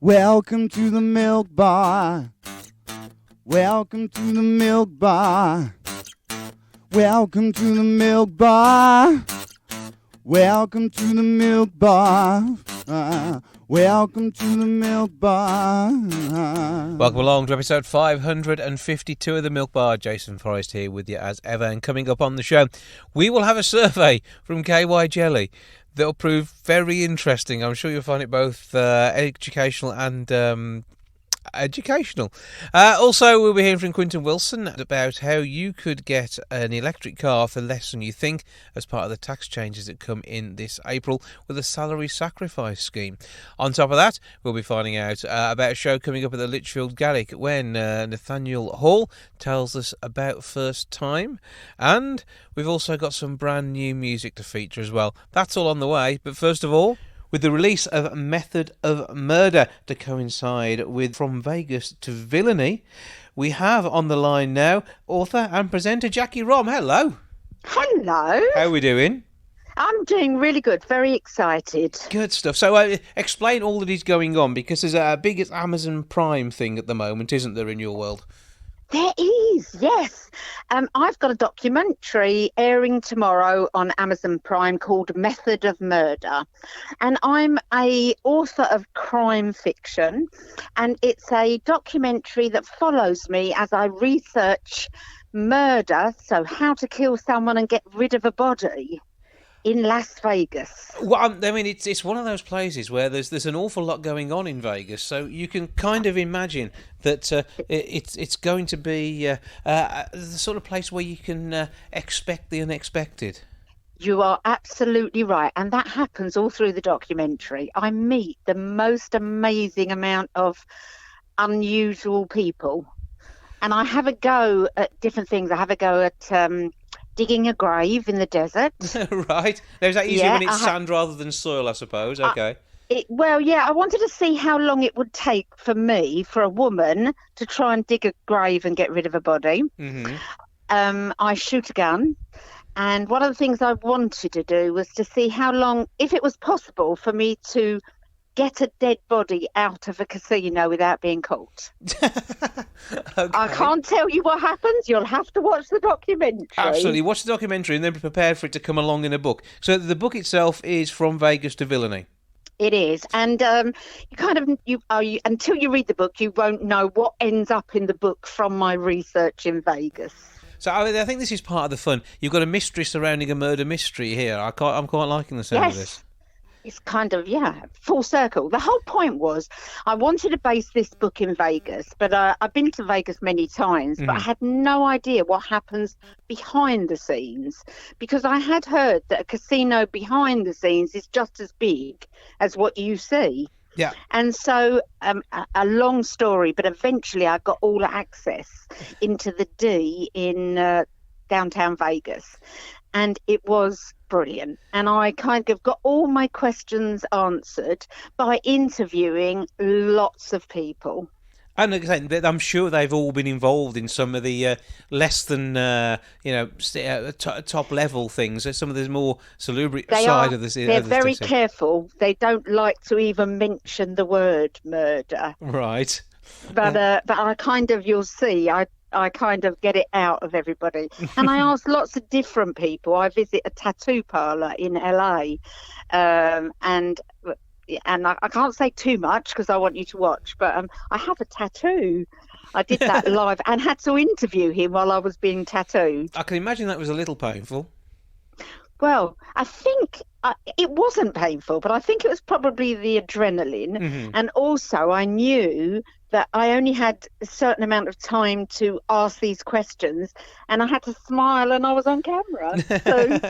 Welcome to the milk bar. Welcome to the milk bar. Welcome to the milk bar. Welcome to the milk bar. Welcome to the milk bar. Welcome along to episode 552 of the Milk Bar. Jason Forrest here with you as ever. And coming up on the show, we will have a survey from KY Jelly that will prove very interesting. I'm sure you'll find it both educational and educational. Also, we'll be hearing from Quentin Wilson about how you could get an electric car for less than you think as part of the tax changes that come in this April with a salary sacrifice scheme. On top of that, we'll be finding out about a show coming up at the Lichfield Garrick when Nathaniel Hall tells us about First Time, and we've also got some brand new music to feature as well. That's all on the way, but first of all, with the release of Method of Murder to coincide with From Vegas to Villainy, we have on the line now author and presenter Jacky. Hello. Hello. How are we doing? I'm doing really good, very excited. Good stuff. So explain all that is going on, because there's a big Amazon Prime thing at the moment, isn't there, in your world? There is, yes. I've got a documentary airing tomorrow on Amazon Prime called Method of Murder. And I'm a author of crime fiction. And it's a documentary that follows me as I research murder, so how to kill someone and get rid of a body, in Las Vegas. Well, I mean, it's one of those places where there's an awful lot going on in Vegas, so you can kind of imagine that it's going to be the sort of place where you can expect the unexpected. You are absolutely right, and that happens all through the documentary. I meet the most amazing amount of unusual people, and I have a go at different things. I have a go at digging a grave in the desert. Right. Now, is that usually when it's sand rather than soil, I suppose? Okay. I wanted to see how long it would take for a woman, to try and dig a grave and get rid of a body. Mm-hmm. I shoot a gun. And one of the things I wanted to do was to see how long, if it was possible for me to get a dead body out of a casino without being caught. Okay. I can't tell you what happens. You'll have to watch the documentary. Absolutely. Watch the documentary and then be prepared for it to come along in a book. So the book itself is From Vegas to Villainy. It is. And until you read the book, you won't know what ends up in the book from my research in Vegas. So I think this is part of the fun. You've got a mystery surrounding a murder mystery here. I'm quite liking the sound of this. It's kind of, full circle. The whole point was I wanted to base this book in Vegas, but I've been to Vegas many times, but I had no idea what happens behind the scenes, because I had heard that a casino behind the scenes is just as big as what you see. Yeah. And so a long story, but eventually I got all access into the D in downtown Vegas. And it was brilliant. And I kind of got all my questions answered by interviewing lots of people. And I'm sure they've all been involved in some of the less than, top level things. Some of the more salubrious side of this. They're very careful. They don't like to even mention the word murder. Right. But I kind of, you'll see, I kind of get it out of everybody. And I ask lots of different people. I visit a tattoo parlour in LA. And I can't say too much because I want you to watch, but I have a tattoo. I did that live and had to interview him while I was being tattooed. I can imagine that was a little painful. Well, I think it wasn't painful, but I think it was probably the adrenaline. Mm-hmm. And also I knew that I only had a certain amount of time to ask these questions, and I had to smile, and I was on camera. So,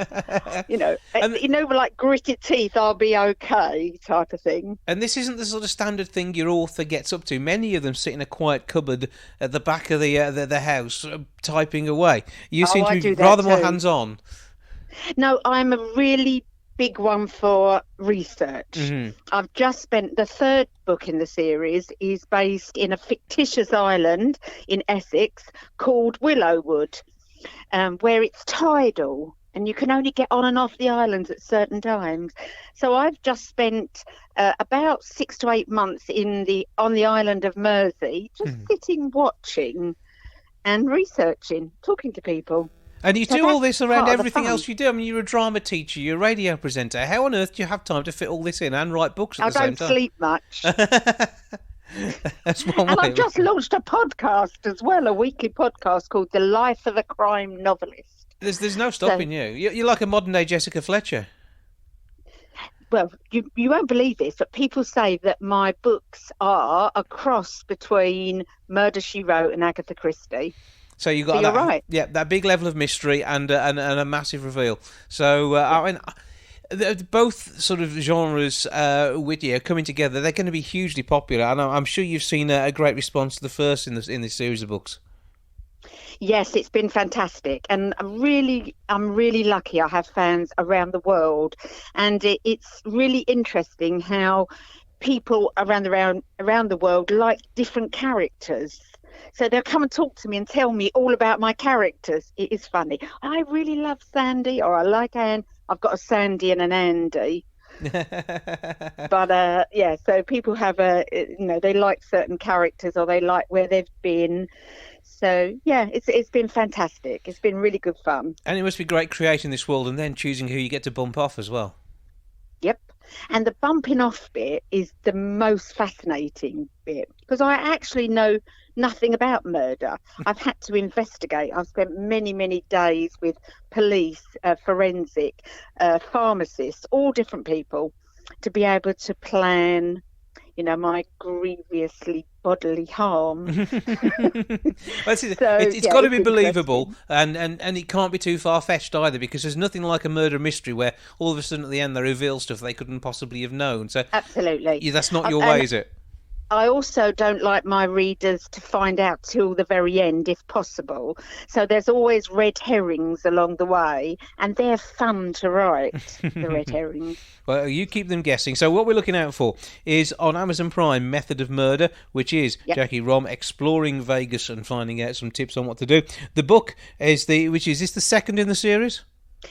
like gritted teeth, I'll be okay type of thing. And this isn't the sort of standard thing your author gets up to. Many of them sit in a quiet cupboard at the back of the house, typing away. You seem to be rather more hands-on. No, I'm a really big one for research. Mm-hmm. I've just spent the third book in the series is based in a fictitious island in Essex called Willowwood, where it's tidal. and you can only get on and off the islands at certain times. So I've just spent about 6 to 8 months on the island of Mersey, just sitting, watching and researching, talking to people. And you do all this around everything else you do. I mean, you're a drama teacher, you're a radio presenter. How on earth do you have time to fit all this in and write books at the same time? I don't sleep much. That's one way. And I've just launched a podcast as well, a weekly podcast called The Life of a Crime Novelist. There's no stopping you. You're like a modern-day Jessica Fletcher. Well, you won't believe this, but people say that my books are a cross between Murder, She Wrote and Agatha Christie. So you got you're right. Yeah, that big level of mystery and a massive reveal. So I mean, both sort of genres with you coming together, they're going to be hugely popular, and I'm sure you've seen a great response to the first in this series of books. Yes, it's been fantastic, and I'm really lucky. I have fans around the world, and it's really interesting how people around the world like different characters. So they'll come and talk to me and tell me all about my characters. It is funny. I really love Sandy, or I like Anne. I've got a Sandy and an Andy. But yeah, so people have they like certain characters, or they like where they've been. So yeah, it's been fantastic. It's been really good fun. And it must be great creating this world and then choosing who you get to bump off as well. Yep. And the bumping off bit is the most fascinating bit, because I actually know nothing about murder. I've had to investigate. I've spent many, many days with police, forensic, pharmacists, all different people, to be able to plan, my grievously bodily harm. It's got to be believable, and it can't be too far-fetched either, because there's nothing like a murder mystery where all of a sudden at the end they reveal stuff they couldn't possibly have known. So absolutely, that's not your way, is it? I also don't like my readers to find out till the very end, if possible. So there's always red herrings along the way, and they're fun to write, the red herrings. Well, you keep them guessing. So what we're looking out for is on Amazon Prime, Method of Murder, which is Jacky Rom exploring Vegas and finding out some tips on what to do. The book is this the second in the series?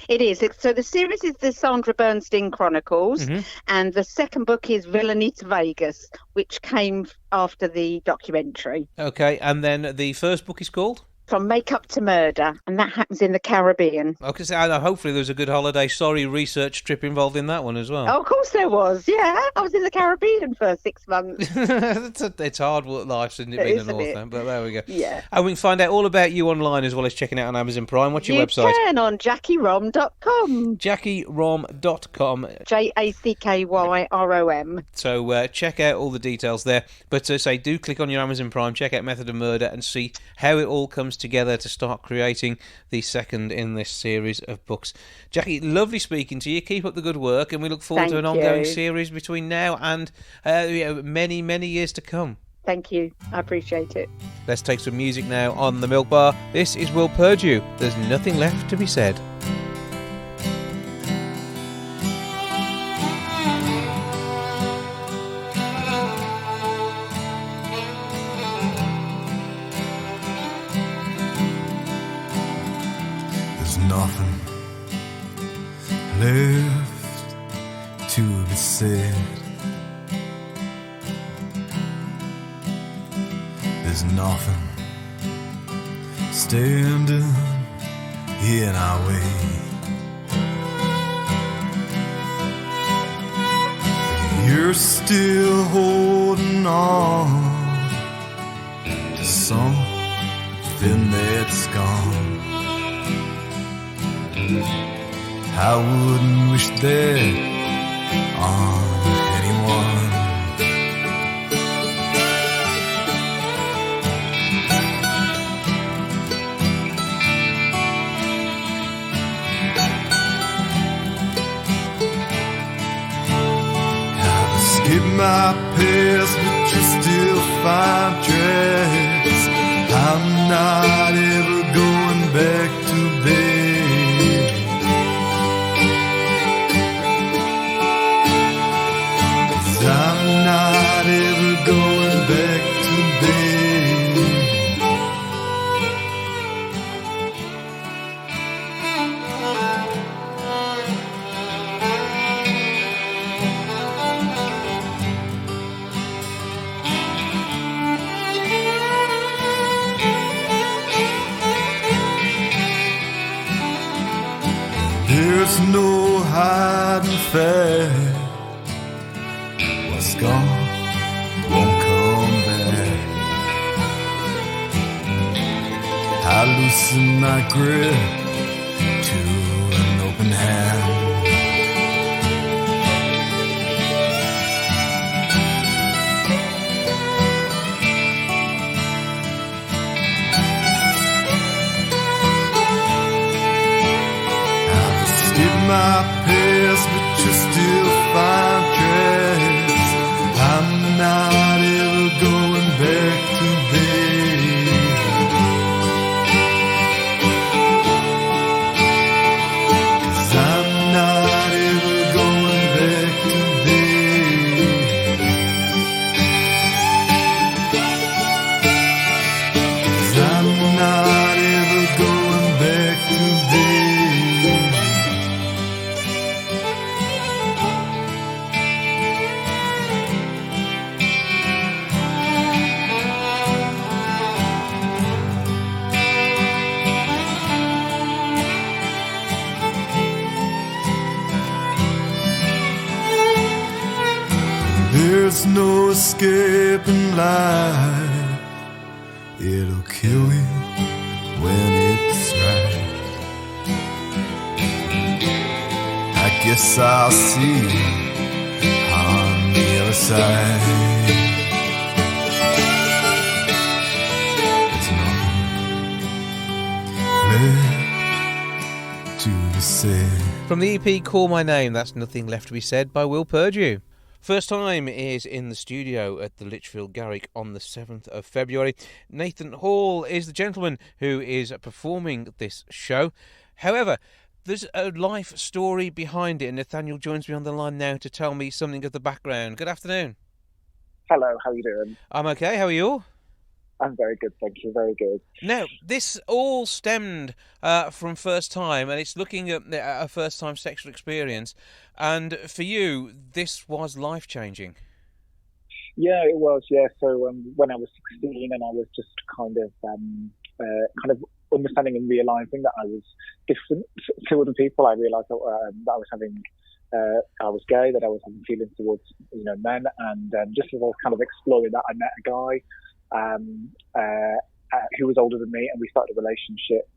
It is. So the series is the Sandra Bernstein Chronicles, and the second book is Villainy to Vegas, which came after the documentary. Okay, and then the first book is called? From Makeup to Murder, and that happens in the Caribbean. Okay, so hopefully there was a good holiday, research trip involved in that one as well. Oh, of course there was, yeah. I was in the Caribbean for 6 months. It's hard life, isn't it, being a North End? But there we go. Yeah. And we can find out all about you online as well as checking out on Amazon Prime. What's your website? You can on JackyRom.com. JackyRom.com. JACKYROM. So check out all the details there. But do click on your Amazon Prime, check out Method of Murder, and see how it all comes together to start creating the second in this series of books. Jacky, lovely speaking to you. Keep up the good work, and we look forward to an ongoing series between now and many, many years to come. Thank you. I appreciate it. Let's take some music now on the Milk Bar. This is Will Purge You. There's nothing left to be said. Nothing left to be said. There's nothing standing in our way. You're still holding on to something that's gone. I wouldn't wish that on anyone. I've skipped my past, but you still find tracks. I'm not ever going back to bed. I'm not ever going back to bed. affair was gone, won't come back. I loosened my grip to an open hand. My past, but you still find dress. I'm not ever going back to bed. 'Cause I'm not ever going back to bed. 'Cause I'm not ever going back to bed. There's no escaping life. It'll kill you when it's right. I guess I'll see you on the other side. There's nothing left to be said. From the EP Call My Name, that's Nothing Left to Be Said by Will Purge. First time is in the studio at the Lichfield Garrick on the 7th of February. Nathan Hall is the gentleman who is performing this show. However, there's a life story behind it, and Nathaniel joins me on the line now to tell me something of the background. Good afternoon. Hello, how are you doing? I'm okay, how are you? I'm very good, thank you, very good. Now, this all stemmed from first time, and it's looking at a first-time sexual experience. And for you, this was life-changing. Yeah, it was. Yeah. So when I was 16, and I was just kind of understanding and realising that I was different to other people. I realised that I was having, I was gay, that I was having feelings towards men, and just as I was kind of exploring that, I met a guy who was older than me, and we started a relationship.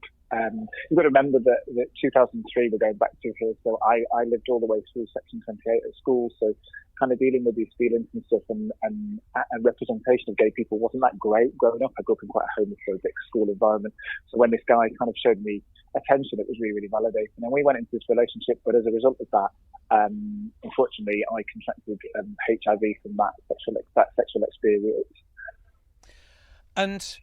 You've got to remember that 2003, we're going back to here, so I lived all the way through Section 28 at school, so kind of dealing with these feelings and stuff, and representation of gay people wasn't that great growing up. I grew up in quite a homophobic school environment, so when this guy kind of showed me attention, it was really, really validating, and we went into this relationship, but as a result of that, unfortunately, I contracted HIV from that sexual experience. And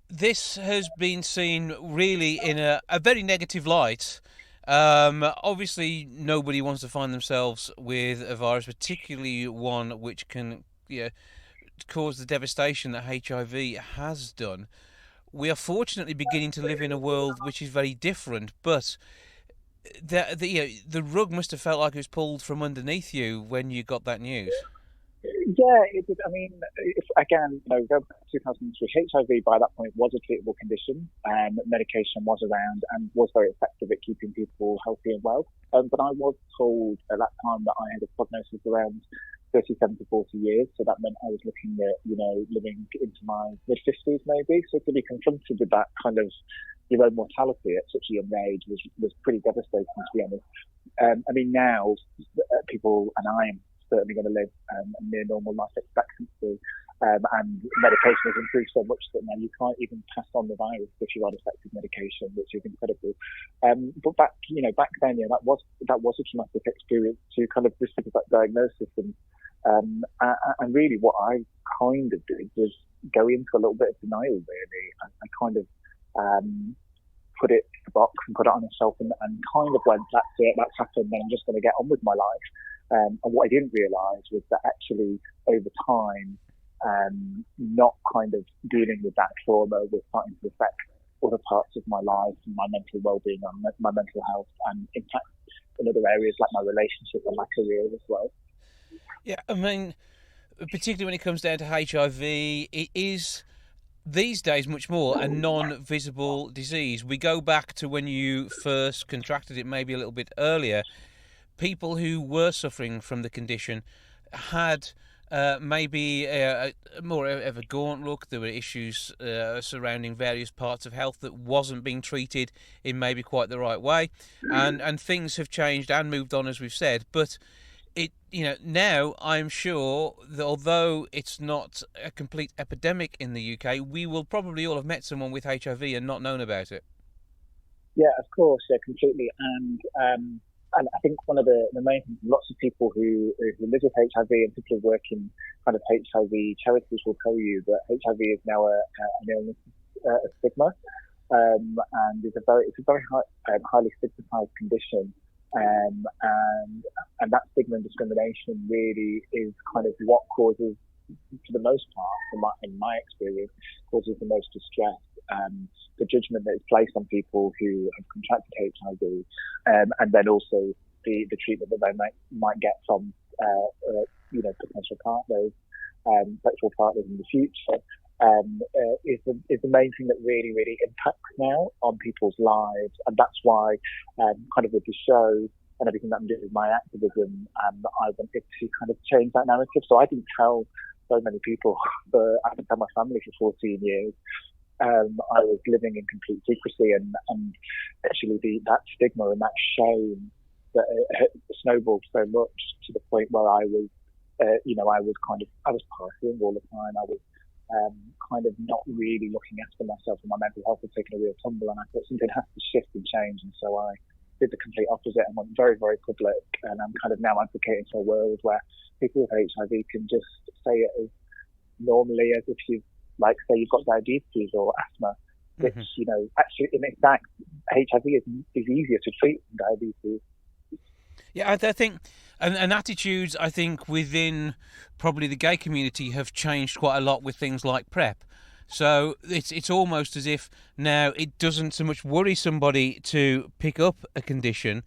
this has been seen really in a very negative light. Obviously, nobody wants to find themselves with a virus, particularly one which can cause the devastation that HIV has done. We are fortunately beginning to live in a world which is very different, but the rug must have felt like it was pulled from underneath you when you got that news. Yeah, it did. I mean, again, go back to 2003, HIV by that point was a treatable condition, and medication was around and was very effective at keeping people healthy and well. But I was told at that time that I had a prognosis around 37 to 40 years, so that meant I was looking at, living into my mid-50s maybe. So to be confronted with that kind of your own mortality at such a young age was pretty devastating, to be honest. I mean, now people, and I am certainly going to live a near normal life expectancy, and medication has improved so much that now you can't even pass on the virus if you're on effective medication, which is incredible. But back then, that was a traumatic experience to kind of receive that diagnosis, and really what I kind of did was go into a little bit of denial. Really, I kind of put it in a box and put it on a shelf, and kind of went, that's it, that's happened, and I'm just going to get on with my life. And what I didn't realise was that actually over time, not kind of dealing with that trauma was starting to affect other parts of my life and my mental well-being and my mental health, and impact in other areas like my relationship and my career as well. Yeah, I mean, particularly when it comes down to HIV, it is these days much more a non-visible disease. We go back to when you first contracted it, maybe a little bit earlier, people who were suffering from the condition had maybe a more of a gaunt look. There were issues surrounding various parts of health that wasn't being treated in maybe quite the right way, and things have changed and moved on, as we've said. But now I'm sure that although it's not a complete epidemic in the UK, we will probably all have met someone with HIV and not known about it. Yeah, of course, yeah, completely. And I think one of the main things, lots of people who live with HIV and people who work in kind of HIV charities will tell you that HIV is now an illness, a stigma, and it's a very highly stigmatized condition. And that stigma and discrimination really is kind of what causes, for the most part, in my experience, causes the most distress. The judgment that is placed on people who have contracted HIV, and then also the treatment that they might get from potential partners, sexual partners in the future, is the main thing that really, really impacts now on people's lives. And that's why, kind of with the show and everything that I'm doing with my activism, I wanted to kind of change that narrative. So I didn't tell so many people, but I didn't tell my family for 14 years. I was living in complete secrecy, and actually that stigma and that shame that it snowballed so much to the point where I was partying all the time. I was kind of not really looking after myself, and my mental health was taking a real tumble. And I thought something has to shift and change, and so I did the complete opposite and went very, very public. And I'm kind of now advocating for a world where people with HIV can just say it as normally as if you've, like, say you've got diabetes or asthma, which, actually, in fact, HIV is easier to treat than diabetes. Yeah, I think, and attitudes, I think, within probably the gay community have changed quite a lot with things like PrEP. So it's almost as if now it doesn't so much worry somebody to pick up a condition,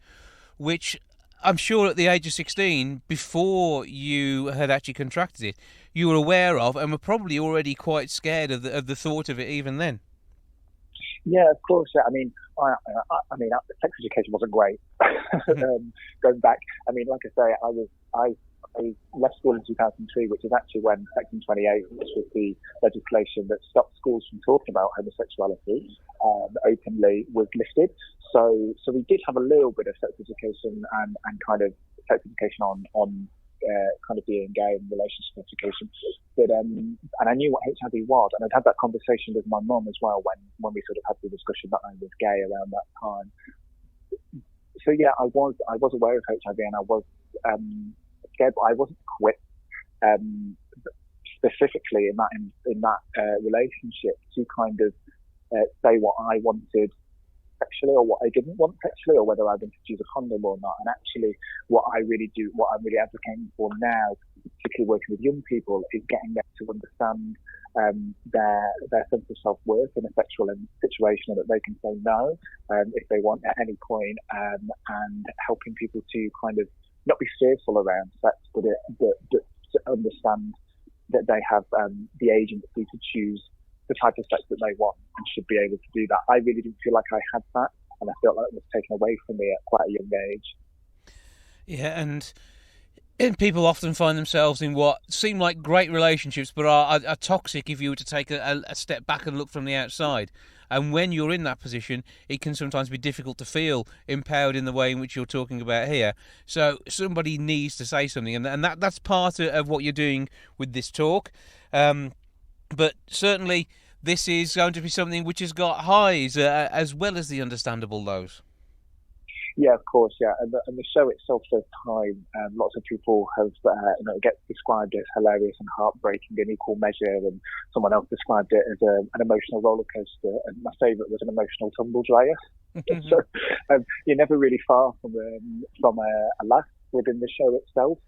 which I'm sure at the age of 16, before you had actually contracted it, you were aware of and were probably already quite scared of the thought of it even then. Yeah, of course. Yeah. I mean, sex education wasn't great. Going back, I mean, like I say, I left school in 2003, which is actually when Section 28, which was the legislation that stopped schools from talking about homosexuality openly, was lifted. So we did have a little bit of sex education and kind of sex education on kind of being gay and relationship education. But and I knew what HIV was, and I'd had that conversation with my mum as well when we sort of had the discussion that I was gay around that time. So yeah, I was aware of HIV, and I was scared, but I wasn't quick, specifically in that relationship, to kind of say what I wanted sexually or what I didn't want sexually, or whether I wanted to use a condom or not. And actually, what I'm really advocating for now, particularly working with young people, is getting them to understand their sense of self-worth in a sexual situation, and that they can say no if they want at any point, and helping people to kind of not be fearful around sex, but to understand that they have the agency to choose the type of sex that they want and should be able to do that. I really didn't feel like I had that, and I felt like it was taken away from me at quite a young age. Yeah, and people often find themselves in what seem like great relationships, but are toxic if you were to take a step back and look from the outside. And when you're in that position, it can sometimes be difficult to feel empowered in the way in which you're talking about here. So somebody needs to say something, and that's part of what you're doing with this talk. But certainly this is going to be something which has got highs as well as the understandable lows. Yeah, of course, yeah. And the show itself, for time, lots of people have, it gets described as hilarious and heartbreaking in equal measure, and someone else described it as an emotional roller coaster, and my favourite was an emotional tumble dryer. So you're never really far from a laugh within the show itself.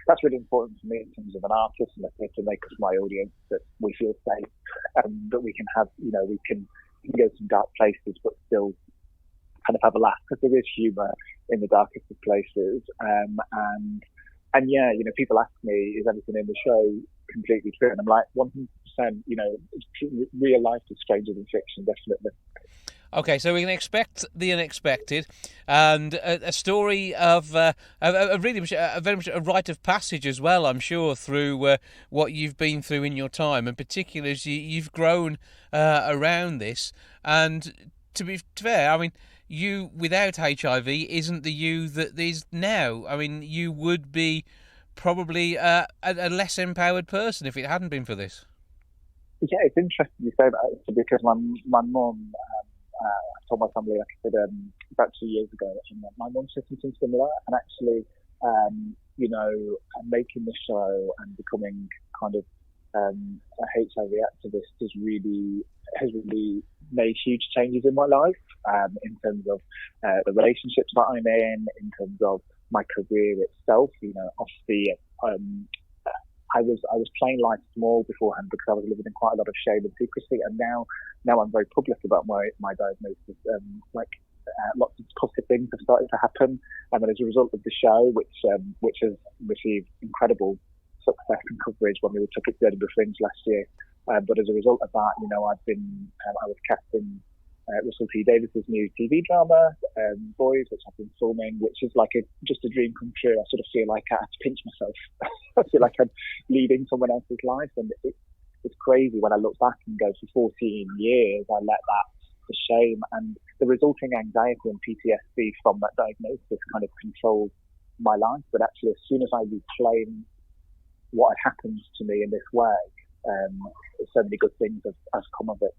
That's really important to me in terms of an artist, and to make us, my audience, that we feel safe, that we can have, we can go to some dark places but still kind of have a laugh, because there is humour in the darkest of places. And yeah, people ask me, is everything in the show completely true? And I'm like, 100%, real life is stranger than fiction, definitely. Okay, so we can expect the unexpected, and a story of very much a rite of passage as well, I'm sure, through what you've been through in your time, and particularly as you've grown around this. And to be fair, I mean, you without HIV isn't the you that is now. I mean, you would be probably a less empowered person if it hadn't been for this. Yeah, it's interesting you say that, because my mum, I told my family, like I said, about 2 years ago, and my mum said something similar, and actually, making the show and becoming kind of a HIV activist has really made huge changes in my life, in terms of the relationships that I'm in terms of my career itself. Obviously, I was playing life small beforehand because I was living in quite a lot of shame and secrecy, and now I'm very public about my diagnosis. Lots of positive things have started to happen, and as a result of the show, which has received incredible success and coverage when we took it to the Edinburgh Fringe last year. But as a result of that, I was cast in Russell T Davies's new TV drama, Boys, which I've been filming, which is like just a dream come true. I sort of feel like I have to pinch myself. I feel like I'm leading someone else's life, and it's crazy when I look back and go, for 14 years, I let the shame and the resulting anxiety and PTSD from that diagnosis kind of control my life. But actually, as soon as I reclaim what had happened to me in this way, so many good things have come of it.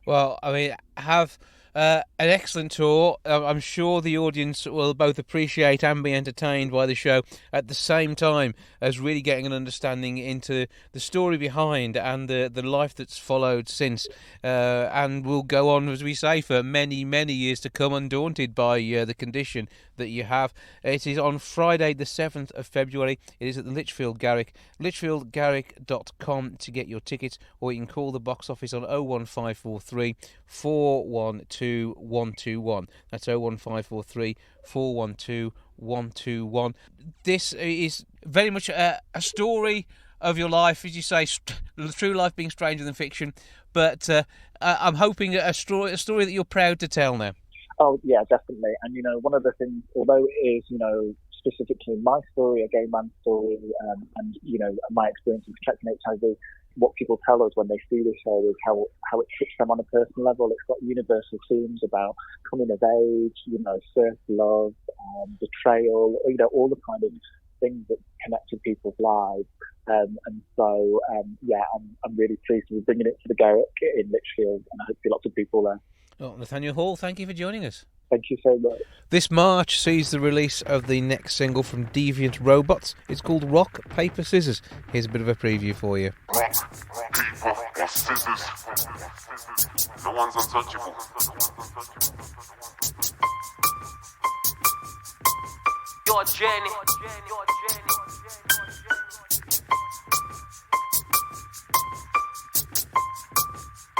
Well, I mean, have an excellent tour. I'm sure the audience will both appreciate and be entertained by the show at the same time as really getting an understanding into the story behind and the life that's followed since, and will go on, as we say, for many, many years to come, undaunted by the condition that you have. It is on Friday the 7th of February. It is at the Lichfield Garrick, lichfieldgarrick.com to get your tickets, or you can call the box office on 01543 412 121. That's 01543 412 121. This is very much a story of your life, as you say, true life being stranger than fiction, but I'm hoping a story that you're proud to tell now. Oh, yeah, definitely. And, one of the things, although it is, specifically my story, a gay man's story, and, my experience of contracting HIV, what people tell us when they see the show is how it hits them on a personal level. It's got universal themes about coming of age, first love, betrayal, all the kind of things that connect with people's lives. And so, I'm really pleased to be bringing it to the Garrick in Lichfield, and I hope to see lots of people there. Well, Nathaniel Hall, thank you for joining us. Thank you so much. This March sees the release of the next single from Deviant Robots. It's called Rock, Paper, Scissors. Here's a bit of a preview for you. Rock, paper, or scissors. No one's untouchable. Your journey.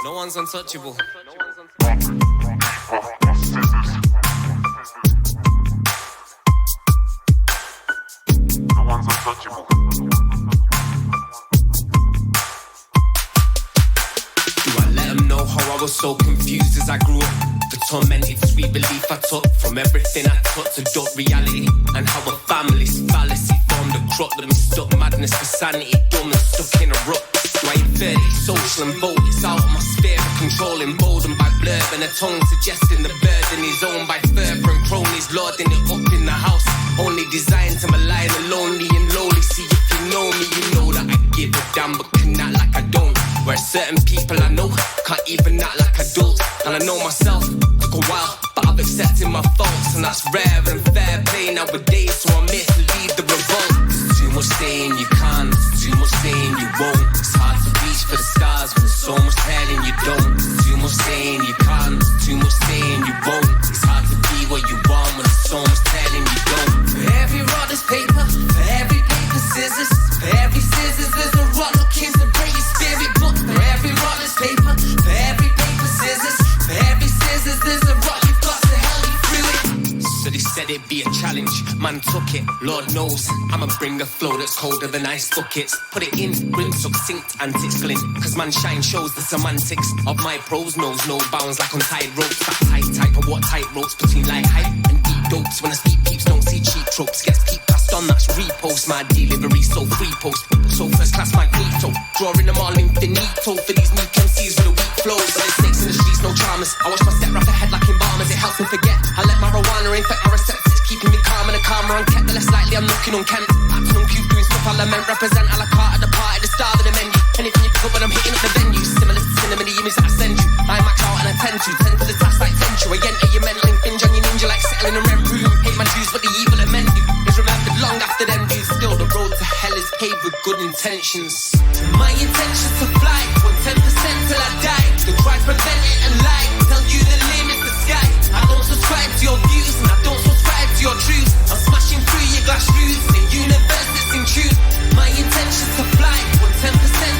No one's untouchable. Rock, paper, or scissors. No one's untouchable. Do I let them know how I was so confused as I grew up? The tormented sweet belief I took from everything I took to duck reality, and how a family's fallacy formed a crook that mistook madness for sanity, dumb and stuck in a rut. Do I invert it, social and vote? It's out of my sphere of control, emboldened by blurb and a tongue suggesting the burden is owned by fervor and cronies, lording it up in the house, only designed to malign the lonely and lowly. See, if you know me, you know that I give a damn, but can act like I don't. Whereas certain people I know can't even act like adults, and I know myself, took a while, but I've accepted my faults, and that's rare and fair play nowadays, so I'm here to lead the revolt. There's too much saying you can't, there's too much saying you won't. It's hard to reach for the stars when there's so much telling you don't. There's too much saying you can't, there's too much saying you won't. It's hard to be what you want when there's so much telling you don't. For every rock there's paper, for every paper scissors, for every scissors there's a rock looking to break your spirit. But for every rock there's paper, for every paper scissors, for every scissors there's a rock you've got to help you through it. So they said it'd be a challenge. Man took it, Lord knows. I'ma bring a flow that's colder than ice buckets. Put it in, rinse, succinct, antics glint. Cause man shine shows the semantics of my prose. Knows no bounds like untied ropes. That tight type of what tight ropes between light height and deep dopes. When I speak, peeps don't see cheap tropes. Gets peep passed on, that's repost. My delivery so free post. So first class magneto. Drawing them all infinito. For these new MCs with a weak flows. There's snakes in the streets, no charmers. I watch my step wrap ahead like embalmers. It helps me forget. I let marijuana infect my receptors, keeping me calm and a calmer on kept. The less likely I'm knocking on Kent. Afternoon cube doing stuff I lament. Represent a la carte at the party, the star of the menu. Anything you pick up when I'm hitting up the venue. Similar to cinema, the image that I send you. I max out and I tend to the task like century. Enter your mental binge on your ninja like settling a rent room. Hate my Jews, but the evil it meant you is remembered long after them dudes. Still the road to hell is paved with good intentions. My intentions to fly 110% till I die. To try prevent it and lie. Tell you the limit's the sky. I don't subscribe to your views and I don't subscribe to your truth. I'm smashing through your glass roofs. The universe is in tune. My intentions to fly 110%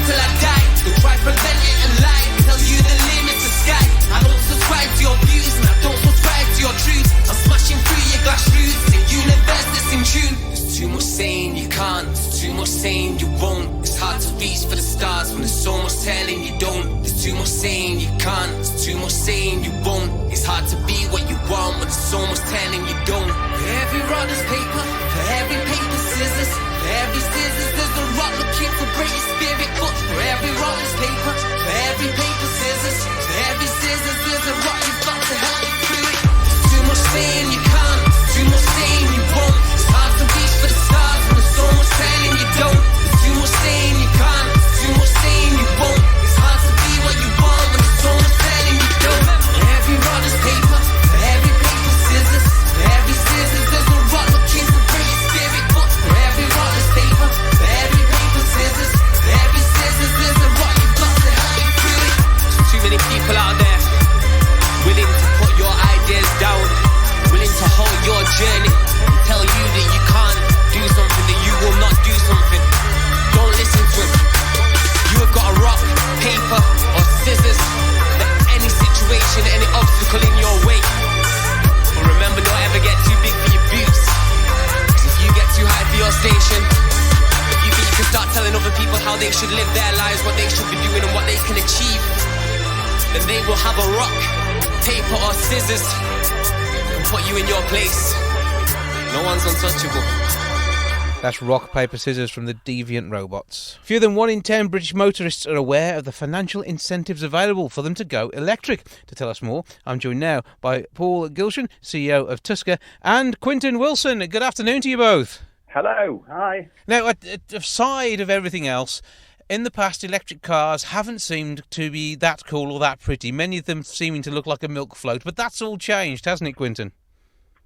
till I die. To try prevent it and lie. Tell you the limit's the sky. I don't subscribe to your views and I don't subscribe to your truth. I'm smashing through your glass roofs. The universe is in tune. There's too much saying you can't. There's too much saying you won't. It's hard to reach for the stars when there's so much telling you don't. There's too much saying you can't. There's too much saying you won't. It's hard to be what you want when there's so much telling you don't. For every rod is paper. For every paper scissors. For every scissors there's a rock looking to break your spirit. But for every rod is paper. For every paper scissors. For every scissors there's a rock you've got to help you through it. There's too much saying you can't. There's too much saying you won't. It's hard to reach for the stars when there's so much telling you don't. There's too much saying you can't. There's too much saying you won't. It's hard to be what you want when there's so much telling you don't. For every rod is paper. For every paper scissors. For every scissors there's a rock looking to break your spirit. But for every rod is paper. For every paper scissors. For every scissors there's a rock you've got to help you through it. There's too many people out there willing to put your ideas down, willing to hold your journey and tell you that you can't do something, that you will not do something. Don't listen to him. You have got a rock, paper or scissors for any situation, any obstacle in your way. But remember, don't ever get too big for your boots. Because if you get too high for your station, if you think you can start telling other people how they should live their lives, what they should be doing and what they can achieve, then they will have a rock, paper or scissors and put you in your place. No one's untouchable. That's rock, paper, scissors from the Deviant Robots. Fewer than 1 in 10 British motorists are aware of the financial incentives available for them to go electric. To tell us more, I'm joined now by Paul Gilshan, CEO of Tusker, and Quentin Wilson. Good afternoon to you both. Hello. Hi. Now, aside of everything else, in the past, electric cars haven't seemed to be that cool or that pretty. Many of them seeming to look like a milk float, but that's all changed, hasn't it, Quentin?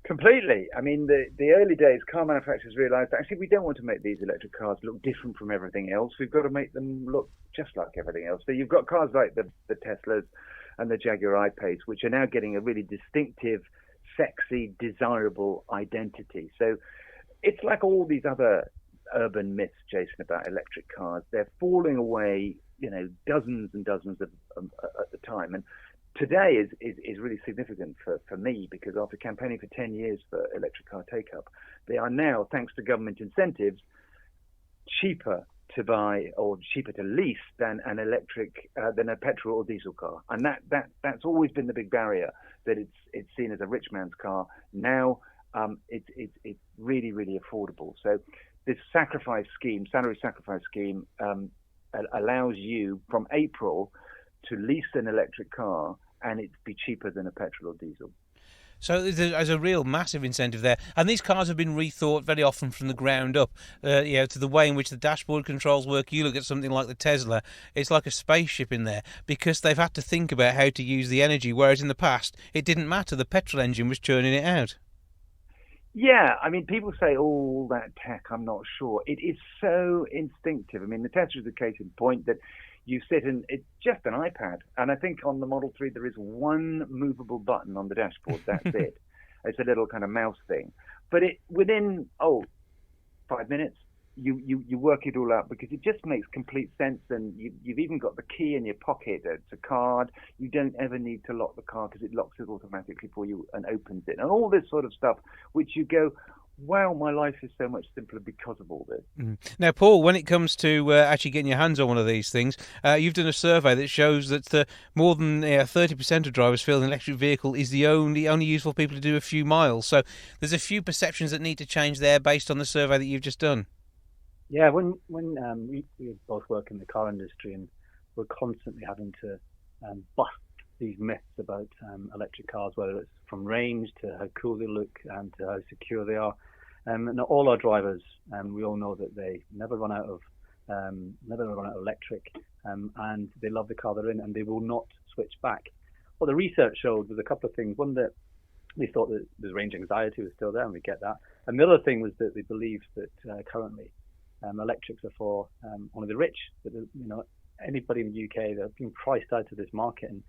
Completely. I mean, the early days, car manufacturers realised actually we don't want to make these electric cars look different from everything else. We've got to make them look just like everything else. So you've got cars like the Teslas and the Jaguar I-Pace, which are now getting a really distinctive, sexy, desirable identity. So it's like all these other urban myths, Jason, about electric cars. They're falling away, dozens and dozens of at the time. And today is really significant for me, because after campaigning for 10 years for electric car take-up, they are now, thanks to government incentives, cheaper to buy or cheaper to lease than an electric, than a petrol or diesel car. And that's always been the big barrier, that it's seen as a rich man's car. Now it's really, really affordable. So this salary sacrifice scheme, allows you from April to lease an electric car and it be cheaper than a petrol or diesel. So there's a real massive incentive there. And these cars have been rethought very often from the ground up, to the way in which the dashboard controls work. You look at something like the Tesla, it's like a spaceship in there, because they've had to think about how to use the energy, whereas in the past, it didn't matter. The petrol engine was churning it out. Yeah, I mean, people say, all that tech, I'm not sure. It is so instinctive. I mean, the Tesla is a case in point that you sit and it's just an iPad. And I think on the Model 3, there is one movable button on the dashboard. That's it. It's a little kind of mouse thing. But within 5 minutes, you work it all out, because it just makes complete sense. And you've even got the key in your pocket. It's a card. You don't ever need to lock the car, because it locks it automatically for you and opens it. And all this sort of stuff, which you go, wow, my life is so much simpler because of all this. Now, Paul, when it comes to actually getting your hands on one of these things, you've done a survey that shows that more than 30% of drivers feel an electric vehicle is the only used for people to do a few miles. So there's a few perceptions that need to change there based on the survey that you've just done. Yeah, when we both work in the car industry, and we're constantly having to bust these myths about electric cars, whether it's from range to how cool they look and to how secure they are. And all our drivers, we all know that they never run out of electric, and they love the car they're in, and they will not switch back. What the research showed was a couple of things. One, that they thought that the range anxiety was still there, and we get that. And the other thing was that they believed that currently electrics are for only the rich. That anybody in the UK, they're being priced out of this market. And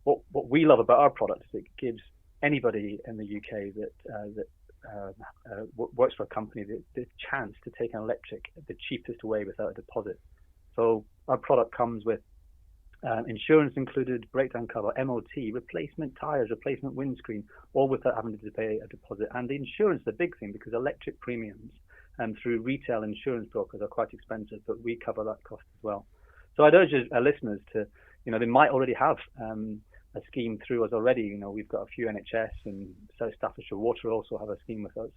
what we love about our product is it gives anybody in the UK that works for a company the chance to take an electric the cheapest way without a deposit. So our product comes with insurance included, breakdown cover, MOT, replacement tyres, replacement windscreen, all without having to pay a deposit. And the insurance is the big thing, because electric premiums through retail insurance brokers are quite expensive, but we cover that cost as well. So I'd urge our listeners to, they might already have a scheme through us already. We've got a few NHS, and South Staffordshire Water also have a scheme with us.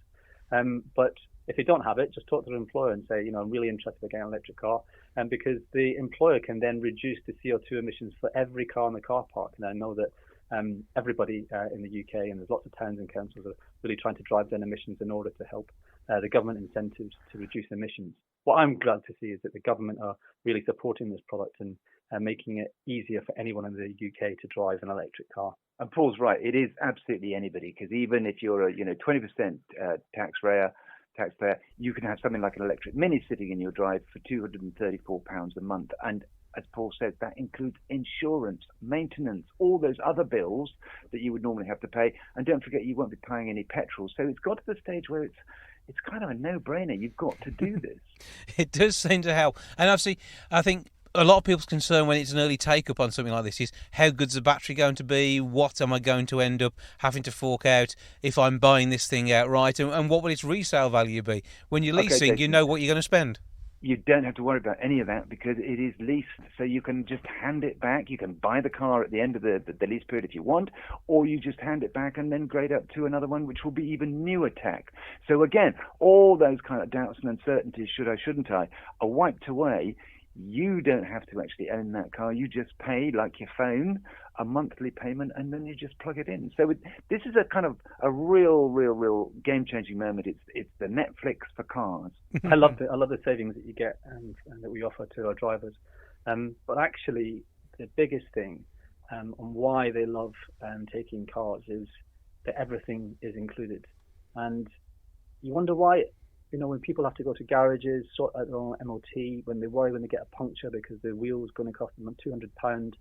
But if they don't have it, just talk to their employer and say, I'm really interested in getting an electric car, because the employer can then reduce the CO2 emissions for every car in the car park. And I know that everybody in the UK, and there's lots of towns and councils, are really trying to drive down emissions in order to help the government incentives to reduce emissions. What I'm glad to see is that the government are really supporting this product and making it easier for anyone in the UK to drive an electric car. And Paul's right, it is absolutely anybody, because even if you're a 20% taxpayer, you can have something like an electric Mini sitting in your drive for £234 a month. And as Paul said, that includes insurance, maintenance, all those other bills that you would normally have to pay. And don't forget, you won't be paying any petrol. So it's got to the stage where it's kind of a no-brainer. You've got to do this. It does seem to help. And obviously, I think a lot of people's concern when it's an early take-up on something like this is, how good's the battery going to be? What am I going to end up having to fork out if I'm buying this thing outright? And what will its resale value be? When you're leasing, you know what you're going to spend. You don't have to worry about any of that, because it is leased, so you can just hand it back. You can buy the car at the end of the lease period if you want, or you just hand it back and then grade up to another one, which will be even newer tech. So again, all those kind of doubts and uncertainties, should I, shouldn't I, are wiped away. You don't have to actually own that car. You just pay, like your phone, a monthly payment, and then you just plug it in. So this is a kind of a real game-changing moment. It's the Netflix for cars. I love the savings that you get and that we offer to our drivers. But actually, the biggest thing on why they love taking cars is that everything is included. And you wonder why. When people have to go to garages, sort out their own MOT, when they worry when they get a puncture because the wheel's going to cost them £200,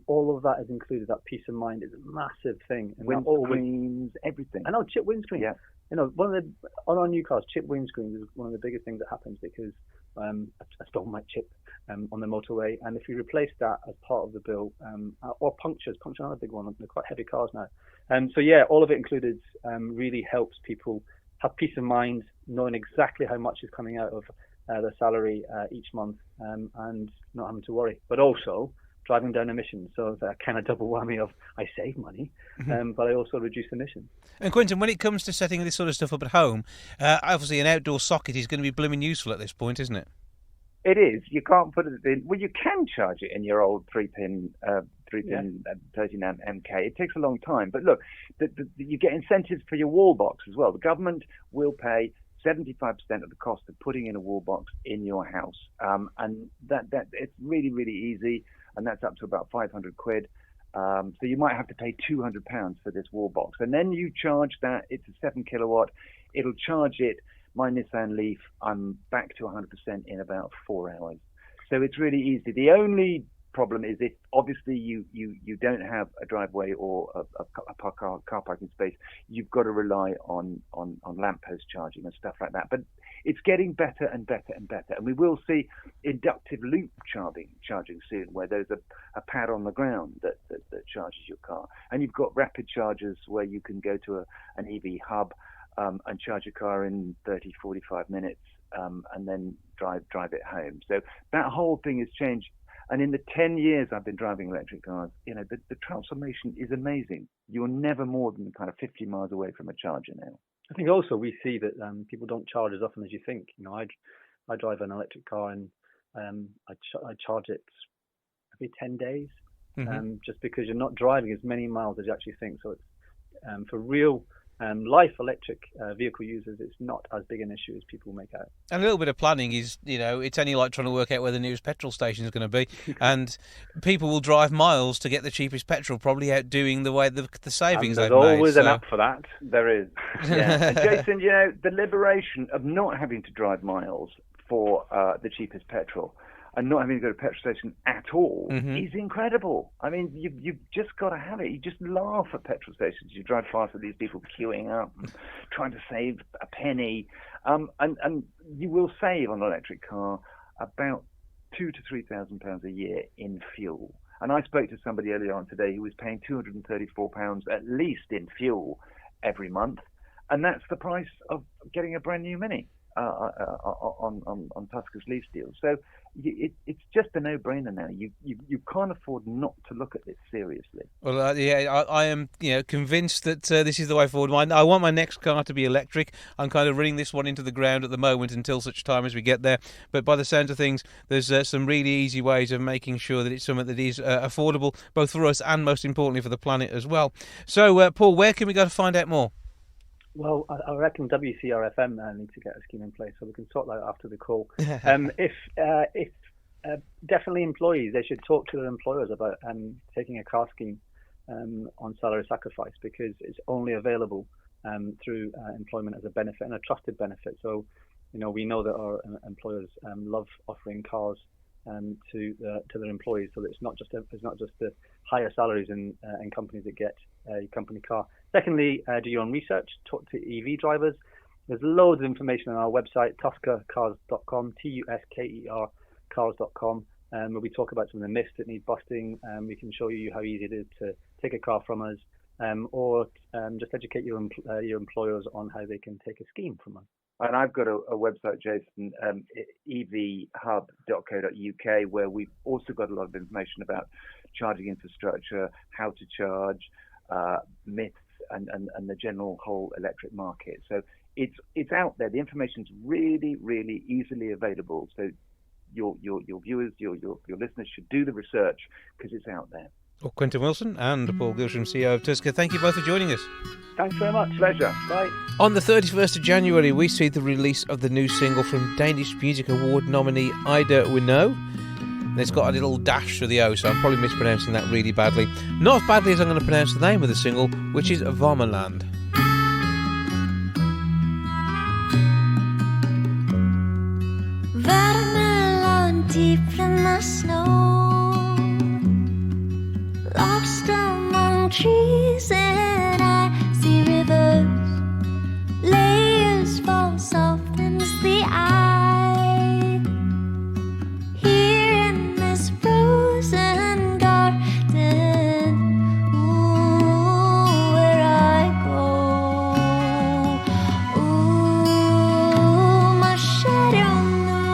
all of that is included. That peace of mind is a massive thing. And windscreens, everything. I know, chip windscreen. Yeah. On our new cars, chip windscreens is one of the biggest things that happens, because a stone might chip on the motorway, and if you replace that as part of the bill, or punctures are another big one. They're quite heavy cars now. So yeah, all of it included really helps people have peace of mind, knowing exactly how much is coming out of their salary each month, and not having to worry. But also driving down emissions, so that kind of double whammy of I save money, but I also reduce emissions. And Quentin, when it comes to setting this sort of stuff up at home, obviously an outdoor socket is going to be blooming useful at this point, isn't it? It is. You can't put it in. Well, you can charge it in your old 3-pin 13 amp MK. It takes a long time, but look, you get incentives for your wall box as well. The government will pay 75% of the cost of putting in a wall box in your house, and that it's really easy, and that's up to about 500 quid. So you might have to pay £200 for this wall box, and then you charge that. It's a 7 kilowatt. It'll charge it. My Nissan Leaf, I'm back to 100% in about 4 hours. So it's really easy. The only problem is if obviously you don't have a driveway or a car parking space, you've got to rely on lamppost charging and stuff like that. But it's getting better and better and better. And we will see inductive loop charging soon, where there's a pad on the ground that charges your car. And you've got rapid chargers where you can go to an EV hub. and charge your car in 30, 45 minutes, and then drive it home. So that whole thing has changed. And in the 10 years I've been driving electric cars, the transformation is amazing. You're never more than kind of 50 miles away from a charger now. I think also we see that people don't charge as often as you think. I drive an electric car and I charge it every 10 days, just because you're not driving as many miles as you actually think. So it's for real life electric vehicle users, it's not as big an issue as people make out. And a little bit of planning is, it's only like trying to work out where the nearest petrol station is going to be. And people will drive miles to get the cheapest petrol, probably outdoing the way the savings they've made. There's always an app for that. There is. Yeah. And Jason, the liberation of not having to drive miles for the cheapest petrol and not having to go to a petrol station at all is incredible. I mean, you've just got to have it. You just laugh at petrol stations. You drive past with these people queuing up and trying to save a penny. And you will save on an electric car about £2,000 to £3,000 a year in fuel. And I spoke to somebody earlier on today who was paying £234 at least in fuel every month. And that's the price of getting a brand new Mini on Tuska's lease deal. So it's just a no-brainer now. You can't afford not to look at this seriously. Well, I am convinced that this is the way forward. I want my next car to be electric. I'm kind of running this one into the ground at the moment until such time as we get there. But by the sound of things, there's some really easy ways of making sure that it's something that is affordable, both for us and most importantly for the planet as well. So, Paul, where can we go to find out more? Well, I reckon WCRFM need to get a scheme in place, so we can sort that out after the call. If definitely employees, they should talk to their employers about taking a car scheme on salary sacrifice, because it's only available through employment as a benefit and a trusted benefit. So, we know that our employers love offering cars to their employees, so that it's not just the higher salaries in companies that get a company car. Secondly, do your own research, talk to EV drivers. There's loads of information on our website, tuskacars.com, TUSKER cars.com, where we talk about some of the myths that need busting. We can show you how easy it is to take a car from us, or just educate your employers on how they can take a scheme from us. And I've got a website, Jason, evhub.co.uk, where we've also got a lot of information about charging infrastructure, how to charge, myths, and the general whole electric market. So it's out there. The information's really, really easily available. So your viewers, your listeners should do the research, because it's out there. Well, Quentin Wilson and Paul Gilsham, CEO of Tuska, thank you both for joining us. Thanks very much. Pleasure. Bye. On the 31st of January, we see the release of the new single from Danish Music Award nominee Ida Winnow. It's got a little dash to the O, so I'm probably mispronouncing that really badly. Not as badly as I'm going to pronounce the name of the single, which is Varmeland. Varmeland, deep in the snow, lost among trees, and I see rivers, layers fall, softens the eye. Here in this frozen garden, ooh, where I go, ooh, my shadow knows.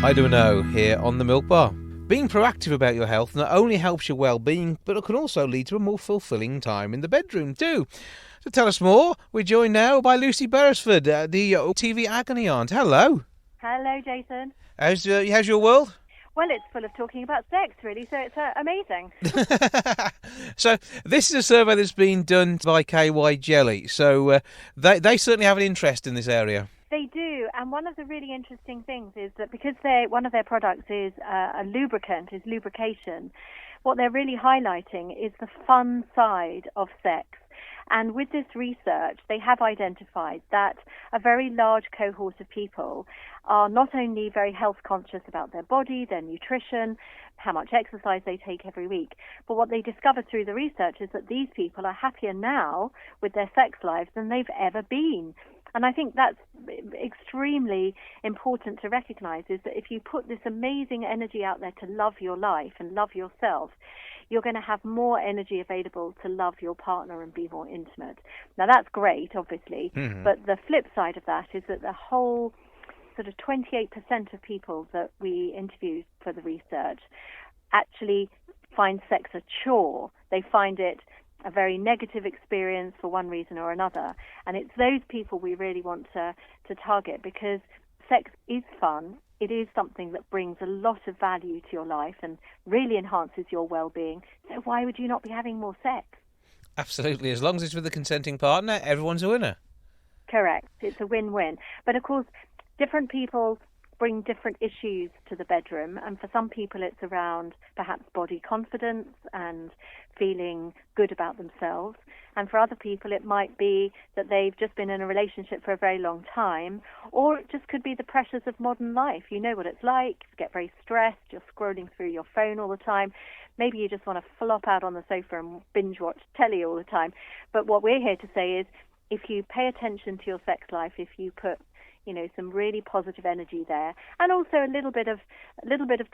I Do Know here on the Milk Bar. Being proactive about your health not only helps your well-being, but it can also lead to a more fulfilling time in the bedroom too. To tell us more, we're joined now by Lucy Beresford, the TV Agony Aunt. Hello. Hello, Jason. How's your world? Well, it's full of talking about sex, really, so it's amazing. So this is a survey that's been done by KY Jelly, so they certainly have an interest in this area. They do, and one of the really interesting things is that because one of their products is a lubricant, is lubrication, what they're really highlighting is the fun side of sex. And with this research, they have identified that a very large cohort of people are not only very health conscious about their body, their nutrition, how much exercise they take every week, but what they discovered through the research is that these people are happier now with their sex lives than they've ever been. And I think that's extremely important to recognize, is that if you put this amazing energy out there to love your life and love yourself, you're going to have more energy available to love your partner and be more intimate. Now, that's great, obviously, but the flip side of that is that the whole sort of 28% of people that we interviewed for the research actually find sex a chore. They find it a very negative experience for one reason or another. And it's those people we really want to target, because sex is fun. It is something that brings a lot of value to your life and really enhances your well-being. So why would you not be having more sex? Absolutely. As long as it's with a consenting partner, everyone's a winner. Correct. It's a win-win. But of course, different people bring different issues to the bedroom, and for some people it's around perhaps body confidence and feeling good about themselves, and for other people it might be that they've just been in a relationship for a very long time, or it just could be the pressures of modern life. You know what it's like, you get very stressed, you're scrolling through your phone all the time, maybe you just want to flop out on the sofa and binge watch telly all the time. But what we're here to say is, if you pay attention to your sex life, if you put some really positive energy there, and also a little bit of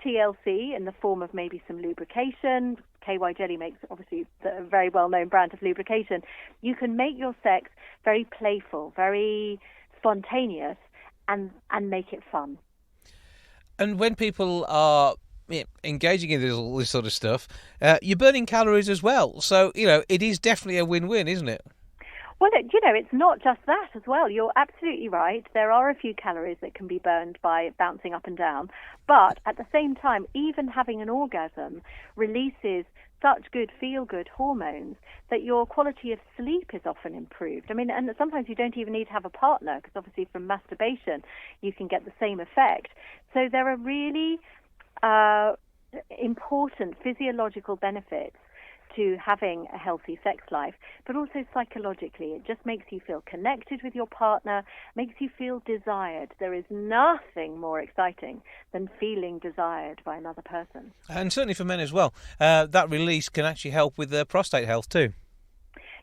TLC in the form of maybe some lubrication. KY Jelly makes obviously a very well-known brand of lubrication. You can make your sex very playful, very spontaneous, and make it fun. And when people are engaging in all this sort of stuff, you're burning calories as well. So it is definitely a win-win, isn't it? Well, it's not just that as well. You're absolutely right. There are a few calories that can be burned by bouncing up and down. But at the same time, even having an orgasm releases such good feel-good hormones that your quality of sleep is often improved. I mean, and sometimes you don't even need to have a partner, because obviously from masturbation you can get the same effect. So there are really important physiological benefits to having a healthy sex life, but also psychologically. It just makes you feel connected with your partner, makes you feel desired. There is nothing more exciting than feeling desired by another person. And certainly for men as well, that release can actually help with prostate health too.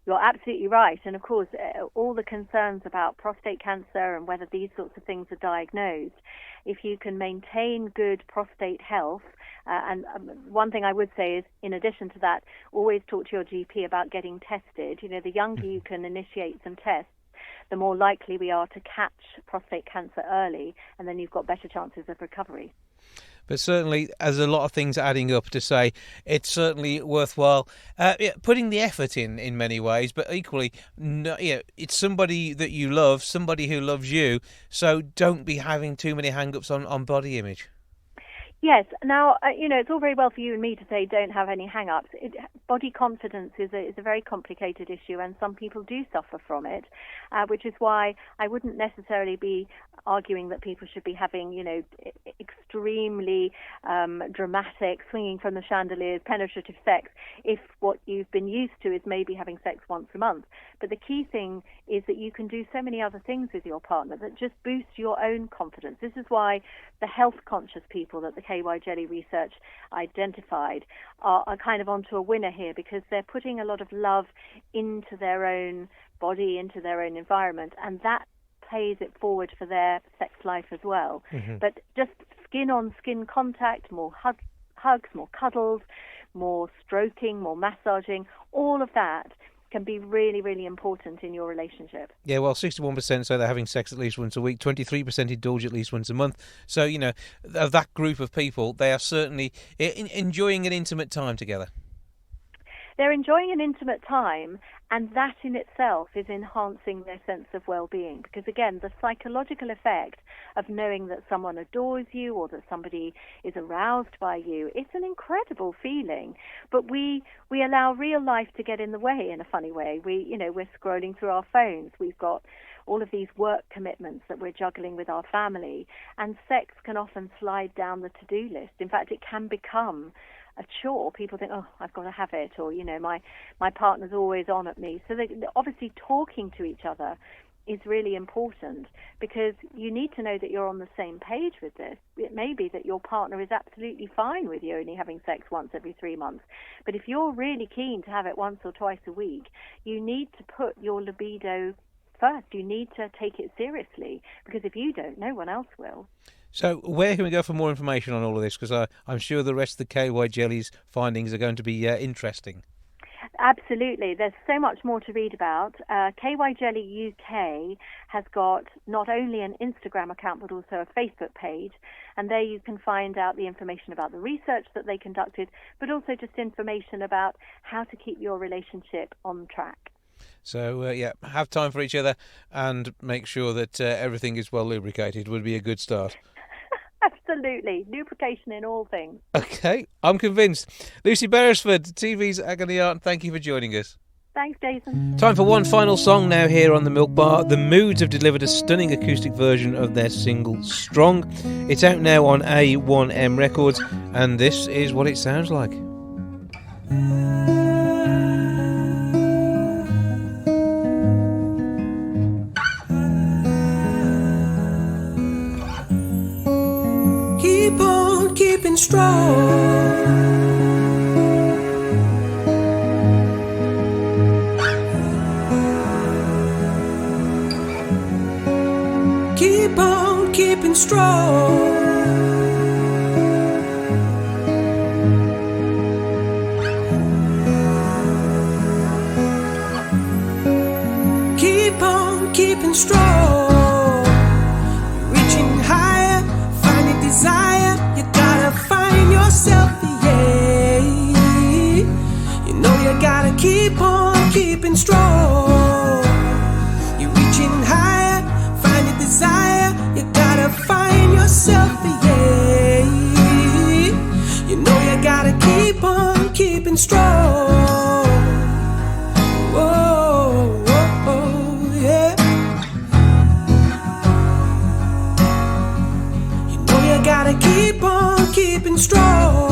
You're absolutely right. And of course, all the concerns about prostate cancer and whether these sorts of things are diagnosed, if you can maintain good prostate health, and one thing I would say is, in addition to that, always talk to your GP about getting tested. The younger you can initiate some tests, the more likely we are to catch prostate cancer early, and then you've got better chances of recovery. But certainly, as a lot of things adding up to say, it's certainly worthwhile putting the effort in many ways, but equally, it's somebody that you love, somebody who loves you, so don't be having too many hang-ups on body image. Yes. Now, it's all very well for you and me to say don't have any hang-ups. Body confidence is a very complicated issue, and some people do suffer from it, which is why I wouldn't necessarily be arguing that people should be having, extremely dramatic, swinging from the chandeliers, penetrative sex, if what you've been used to is maybe having sex once a month. But the key thing is that you can do so many other things with your partner that just boost your own confidence. This is why the health-conscious people that the KY Jelly research identified are kind of onto a winner here, because they're putting a lot of love into their own body, into their own environment, and that pays it forward for their sex life as well. But just skin-on-skin contact, more hugs, more cuddles, more stroking, more massaging, all of that can be really, really important in your relationship. Yeah, well, 61% say they're having sex at least once a week, 23% indulge at least once a month. So, you know, of that group of people, they are certainly enjoying an intimate time together. They're enjoying an intimate time, and that in itself is enhancing their sense of well-being. Because again, the psychological effect of knowing that someone adores you or that somebody is aroused by you, it's an incredible feeling. But we allow real life to get in the way in a funny way. We're scrolling through our phones. We've got all of these work commitments that we're juggling with our family, and sex can often slide down the to-do list. In fact, it can become a chore. People think, oh, I've got to have it, or, you know, my partner's always on at me. So obviously talking to each other is really important, because you need to know that you're on the same page with this. It may be that your partner is absolutely fine with you only having sex once every 3 months, but if you're really keen to have it once or twice a week, you need to put your libido first. You need to take it seriously, because if you don't, no one else will. So where can we go for more information on all of this? Because I'm sure the rest of the KY Jelly's findings are going to be interesting. Absolutely. There's so much more to read about. KY Jelly UK has got not only an Instagram account but also a Facebook page, and there you can find out the information about the research that they conducted, but also just information about how to keep your relationship on track. So, have time for each other and make sure that everything is well lubricated would be a good start. Absolutely. Lubrication in all things. Okay, I'm convinced. Lucy Beresford, TV's Agony Aunt, thank you for joining us. Thanks, Jason. Time for one final song now here on the Milk Bar. The Moods have delivered a stunning acoustic version of their single Strong. It's out now on A1M Records, and this is what it sounds like. Keep on keeping strong. Keep on keeping strong. Keep on keeping strong. Reaching higher, finding desire. You gotta find yourself, yeah. You know you gotta keep on keeping strong. You're reaching higher, finding desire. You gotta find yourself, yeah. You know you gotta keep on keeping strong. Whoa, whoa, whoa, yeah. You know you gotta keep on keeping strong.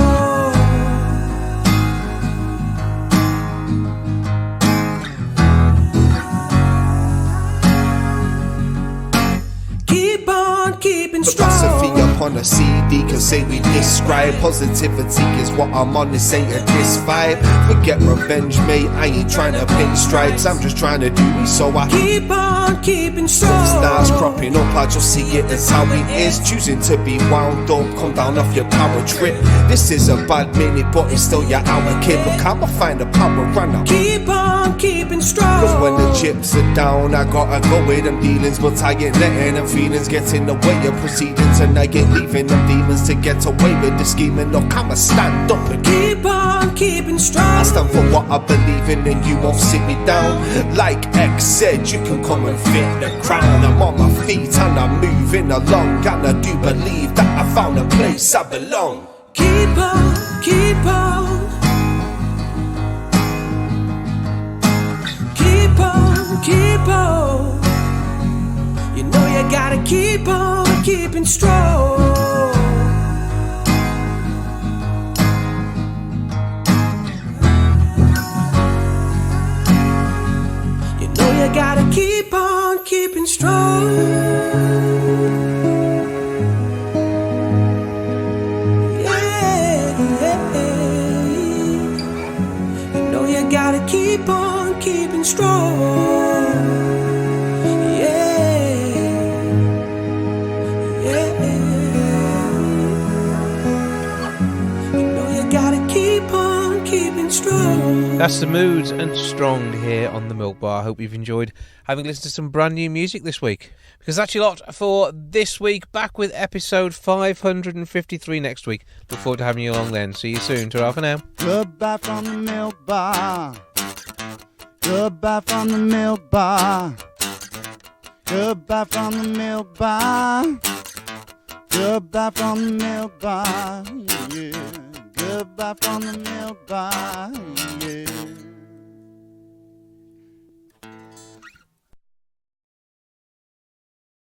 Keep on keeping strong. Philosophy upon a CD can say we describe. Positivity is what I'm on, this ain't a diss vibe. Forget revenge, mate, I ain't trying to pin stripes. I'm just trying to do me so I keep on keeping strong. Stars cropping up, I just see it as how it is. Choosing to be wound up, come down off your power trip. This is a bad minute, but it's still your hour, kid. Look, I'ma find a power runner. Keep on keeping strong. Cause when the chips are down, I gotta go with them dealings, but I ain't letting them feelings get in the way of proceedings, and I ain't leaving them demons to get away with the scheming. Look, I'ma stand up and keep on keeping strong. I stand for what I believe in, and you won't sit me down. Like X said, you can come and fit the crown. I'm on my feet and I'm moving along, and I do believe that I found a place I belong. Keep on, keep on. Keep on, keep on. You know you gotta keep on keeping strong. You know you gotta keep on keeping strong. Gotta keep on keeping strong. Yeah, yeah. You know you gotta keep on keeping strong. That's the moods and strong here on the Milk Bar. I hope you've enjoyed having listened to some brand new music this week. Because that's your lot for this week. Back with episode 553 next week. Look forward to having you along then. See you soon. Ta-ra for now. Goodbye from the Milk Bar. Goodbye from the Milk Bar. Goodbye from the Milk Bar. Goodbye from the Milk Bar. Yeah. Goodbye from the Milk Bar. Yeah.